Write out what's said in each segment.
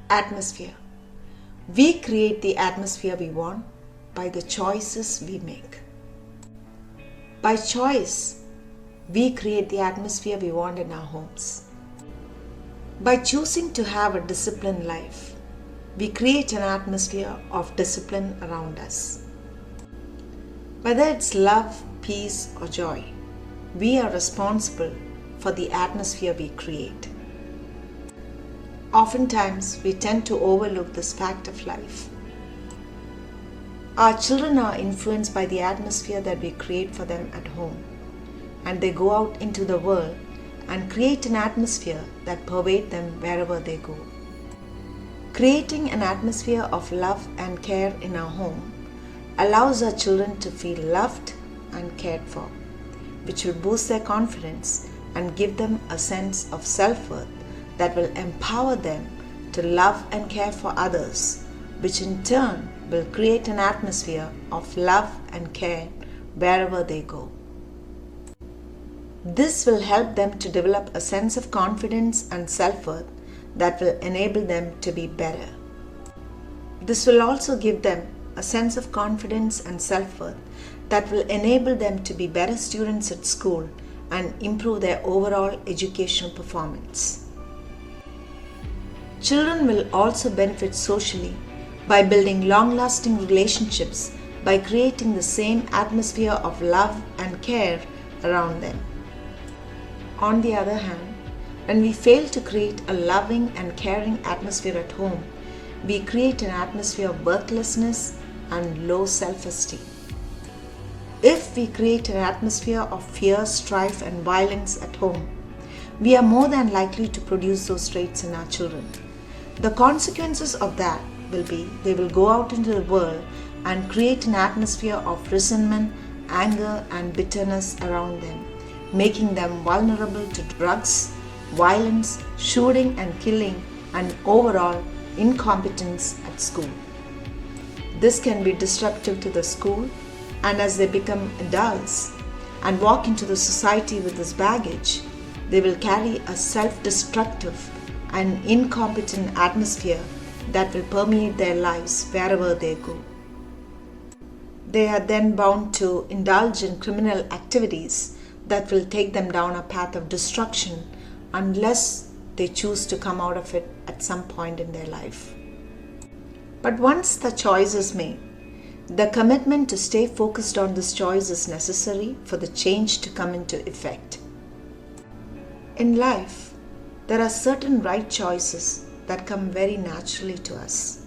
Atmosphere. We create the atmosphere we want by the choices we make. By choice, we create the atmosphere we want in our homes. By choosing to have a disciplined life, we create an atmosphere of discipline around us. Whether it's love, peace, or joy, we are responsible for the atmosphere we create. Oftentimes, we tend to overlook this fact of life. Our children are influenced by the atmosphere that we create for them at home, and they go out into the world and create an atmosphere that pervades them wherever they go. Creating an atmosphere of love and care in our home allows our children to feel loved and cared for, which will boost their confidence and give them a sense of self-worth that will empower them to love and care for others, which in turn will create an atmosphere of love and care wherever they go. This will help them to develop a sense of confidence and self-worth that will enable them to be better. This will also give them a sense of confidence and self-worth that will enable them to be better students at school and improve their overall educational performance. Children will also benefit socially by building long-lasting relationships by creating the same atmosphere of love and care around them. On the other hand, when we fail to create a loving and caring atmosphere at home, we create an atmosphere of worthlessness and low self-esteem. If we create an atmosphere of fear, strife, and violence at home, we are more than likely to produce those traits in our children. The consequences of that will be they will go out into the world and create an atmosphere of resentment, anger, and bitterness around them, making them vulnerable to drugs, violence, shooting and killing, and overall incompetence at school. This can be disruptive to the school, and as they become adults and walk into the society with this baggage, they will carry a self-destructive and incompetent atmosphere that will permeate their lives wherever they go. They are then bound to indulge in criminal activities that will take them down a path of destruction unless they choose to come out of it at some point in their life. But once the choice is made, the commitment to stay focused on this choice is necessary for the change to come into effect. In life, there are certain right choices that come very naturally to us,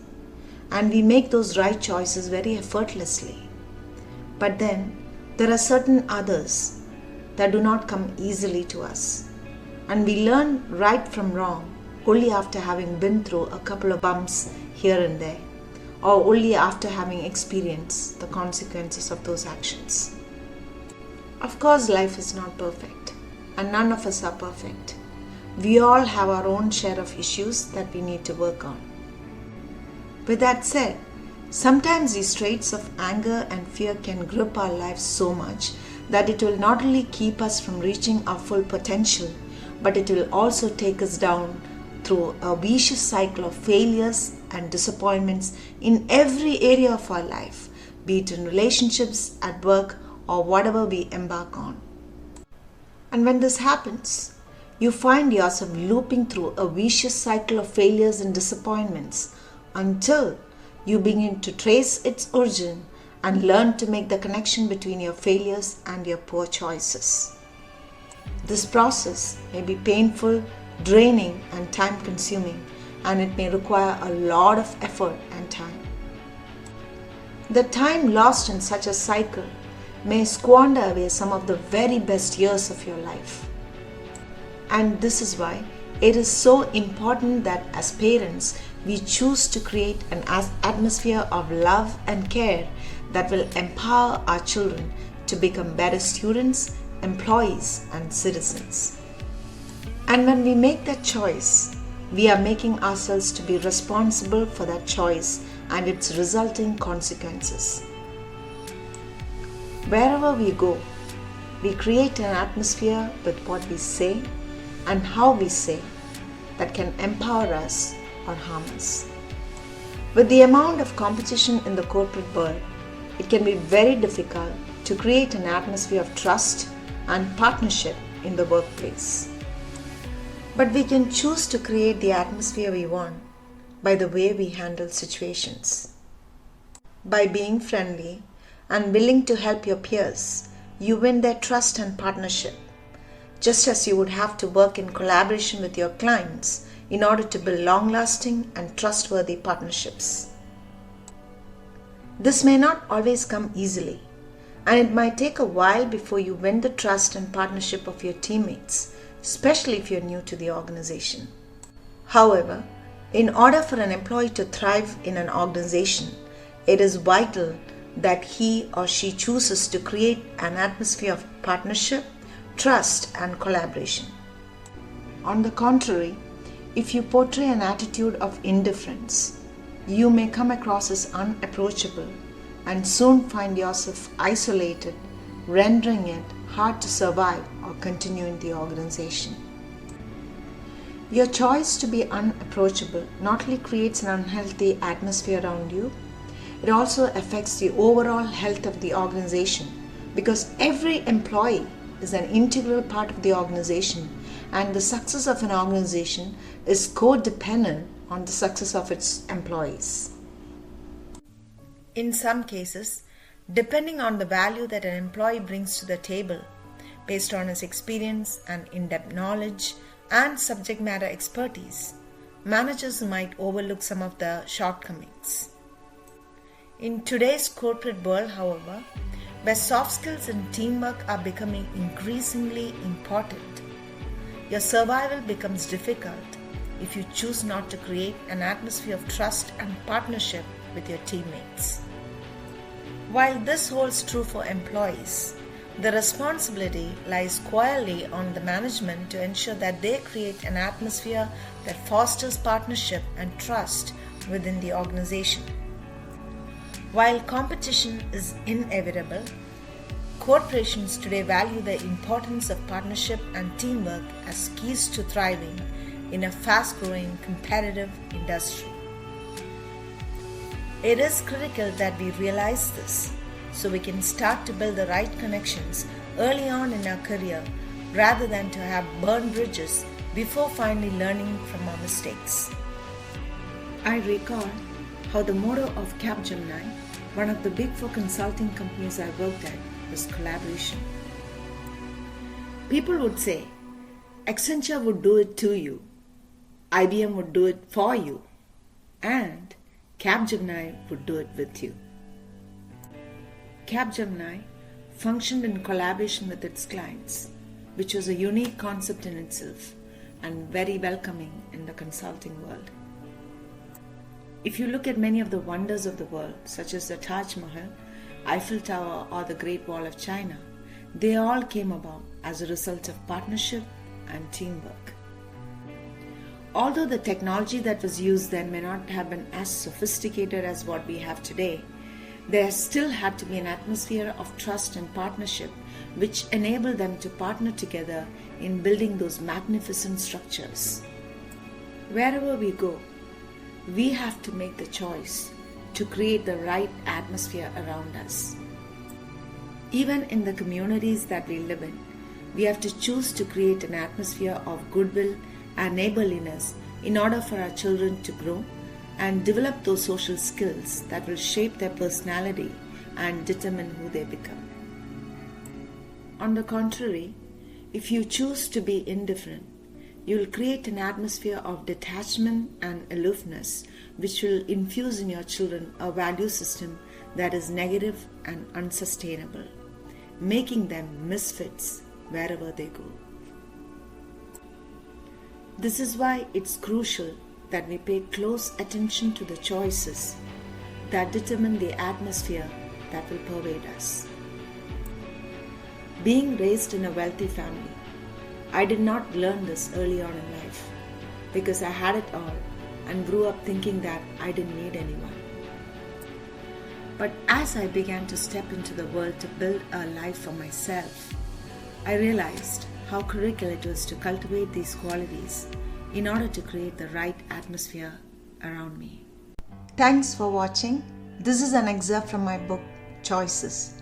and we make those right choices very effortlessly. But then there are certain others that do not come easily to us, and we learn right from wrong only after having been through a couple of bumps here and there, or only after having experienced the consequences of those actions. Of course, life is not perfect, and none of us are perfect. We all have our own share of issues that we need to work on. With that said, sometimes these traits of anger and fear can grip our lives so much that it will not only keep us from reaching our full potential, but it will also take us down through a vicious cycle of failures and disappointments in every area of our life, be it in relationships, at work, or whatever we embark on. And when this happens, you find yourself looping through a vicious cycle of failures and disappointments until you begin to trace its origin and learn to make the connection between your failures and your poor choices. This process may be painful, draining, and time-consuming, and it may require a lot of effort and time. The time lost in such a cycle may squander away some of the very best years of your life. And this is why it is so important that as parents, we choose to create an atmosphere of love and care that will empower our children to become better students, employees, and citizens. And when we make that choice, we are making ourselves to be responsible for that choice and its resulting consequences. Wherever we go, we create an atmosphere with what we say and how we say that can empower us or harm us. With the amount of competition in the corporate world, it can be very difficult to create an atmosphere of trust and partnership in the workplace. But we can choose to create the atmosphere we want by the way we handle situations. By being friendly and willing to help your peers, you win their trust and partnership, just as you would have to work in collaboration with your clients in order to build long-lasting and trustworthy partnerships. This may not always come easily, and it might take a while before you win the trust and partnership of your teammates, especially if you're new to the organization. However, in order for an employee to thrive in an organization, it is vital that he or she chooses to create an atmosphere of partnership, trust, and collaboration. On the contrary, if you portray an attitude of indifference, you may come across as unapproachable and soon find yourself isolated, rendering it hard to survive or continue in the organization. Your choice to be unapproachable not only creates an unhealthy atmosphere around you, it also affects the overall health of the organization, because every employee is an integral part of the organization, and the success of an organization is codependent on the success of its employees. In some cases, depending on the value that an employee brings to the table, based on his experience and in-depth knowledge and subject matter expertise, managers might overlook some of the shortcomings. In today's corporate world, however, where soft skills and teamwork are becoming increasingly important, your survival becomes difficult if you choose not to create an atmosphere of trust and partnership with your teammates. While this holds true for employees, the responsibility lies squarely on the management to ensure that they create an atmosphere that fosters partnership and trust within the organization. While competition is inevitable, corporations today value the importance of partnership and teamwork as keys to thriving in a fast-growing, competitive industry. It is critical that we realize this so we can start to build the right connections early on in our career rather than to have burned bridges before finally learning from our mistakes. I recall how the motto of Capgemini, one of the big four consulting companies I worked at, was collaboration. People would say, Accenture would do it to you, IBM would do it for you, and Capgemini would do it with you. Capgemini functioned in collaboration with its clients, which was a unique concept in itself and very welcoming in the consulting world. If you look at many of the wonders of the world, such as the Taj Mahal, Eiffel Tower, or the Great Wall of China, they all came about as a result of partnership and teamwork. Although the technology that was used then may not have been as sophisticated as what we have today, there still had to be an atmosphere of trust and partnership which enabled them to partner together in building those magnificent structures. Wherever we go, we have to make the choice to create the right atmosphere around us. Even in the communities that we live in, we have to choose to create an atmosphere of goodwill and neighborliness in order for our children to grow and develop those social skills that will shape their personality and determine who they become. On the contrary, if you choose to be indifferent, you will create an atmosphere of detachment and aloofness which will infuse in your children a value system that is negative and unsustainable, making them misfits wherever they go. This is why it's crucial that we pay close attention to the choices that determine the atmosphere that will pervade us. Being raised in a wealthy family, I did not learn this early on in life because I had it all and grew up thinking that I didn't need anyone. But as I began to step into the world to build a life for myself, I realized how critical it was to cultivate these qualities in order to create the right atmosphere around me. Thanks for watching. This is an excerpt from my book, Choices.